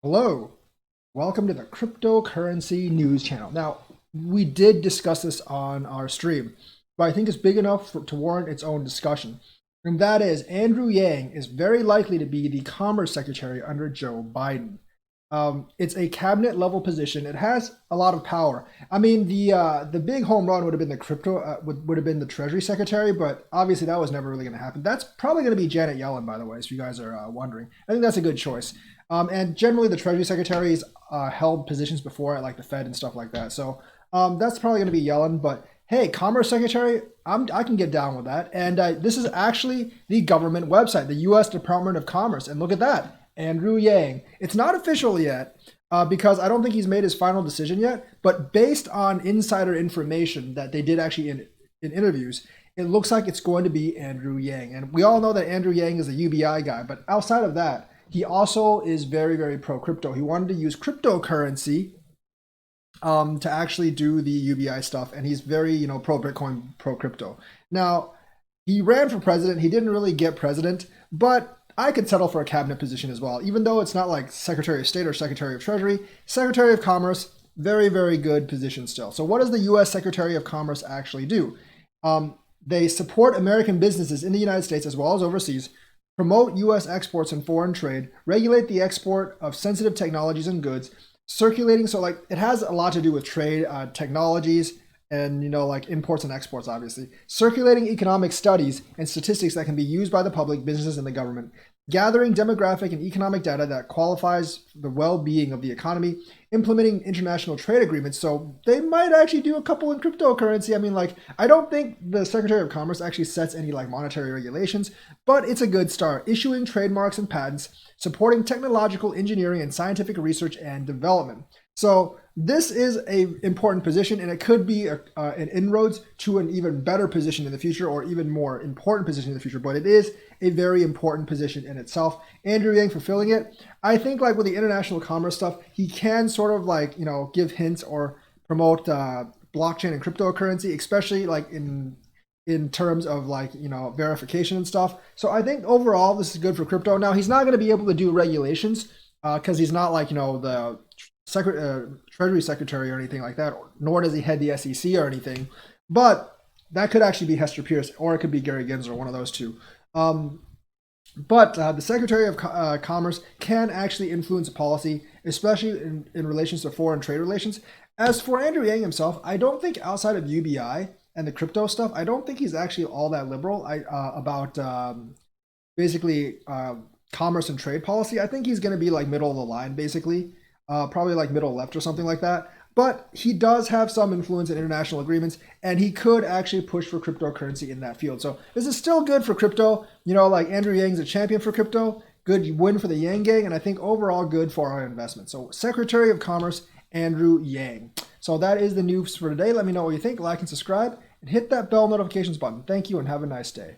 Hello, welcome to the Cryptocurrency News Channel. Now, we did discuss this on our stream, but I think it's big enough to warrant its own discussion. And that is, Andrew Yang is very likely to be the Commerce Secretary under Joe Biden. It's a cabinet level position. It has a lot of power. I mean, the big home run would have been the would have been the Treasury Secretary, but obviously that was never really going to happen. That's probably going to be Janet Yellen, by the way, if you guys are wondering. I think that's a good choice. And generally, the Treasury Secretaries held positions before at like the Fed and stuff like that. So that's probably going to be Yellen. But hey, Commerce Secretary, I can get down with that. And this is actually the government website, the U.S. Department of Commerce. And look at that. Andrew Yang. It's not official yet because I don't think he's made his final decision yet. But based on insider information that they did actually in interviews, it looks like it's going to be Andrew Yang. And we all know that Andrew Yang is a UBI guy. But outside of that, he also is very, very pro crypto. He wanted to use cryptocurrency to actually do the UBI stuff. And he's very, pro Bitcoin, pro crypto. Now, he ran for president. He didn't really get president, but I could settle for a cabinet position as well, even though it's not like Secretary of State or Secretary of Treasury. Secretary of Commerce, very, very good position still. So what does the U.S. Secretary of Commerce actually do? They support American businesses in the United States as well as overseas, promote U.S. exports and foreign trade, regulate the export of sensitive technologies and goods, circulating. So like it has a lot to do with trade, technologies, and like imports and exports, obviously, circulating economic studies and statistics that can be used by the public, businesses, and the government, gathering demographic and economic data that qualifies the well-being of the economy, implementing international trade agreements. So they might actually do a couple in cryptocurrency. I mean, like, I don't think the Secretary of Commerce actually sets any like monetary regulations, but it's a good start. Issuing trademarks and patents, supporting technological engineering and scientific research and development. So this is a important position, and it could be an inroads to an even better position in the future, or even more important position in the future. But it is a very important position in itself. Andrew Yang fulfilling it, I think, like with the international commerce stuff, he can sort of like give hints or promote blockchain and cryptocurrency, especially like in terms of like verification and stuff. So I think overall this is good for crypto. Now he's not going to be able to do regulations because he's not like the Treasury Secretary or anything like that, nor does he head the SEC or anything. But that could actually be Hester Pierce, or it could be Gary Gensler, one of those two. But the Secretary of Commerce can actually influence policy, especially in relations to foreign trade relations. As for Andrew Yang himself, I don't think outside of UBI and the crypto stuff, I don't think he's actually all that liberal about basically commerce and trade policy. I think he's going to be like middle of the line, basically. Probably like middle left or something like that. But he does have some influence in international agreements, and he could actually push for cryptocurrency in that field. So this is still good for crypto. Like Andrew Yang's a champion for crypto. Good win for the Yang gang, and I think overall good for our investment. So Secretary of Commerce, Andrew Yang. So that is the news for today. Let me know what you think. Like and subscribe, and hit that bell notifications button. Thank you, and have a nice day.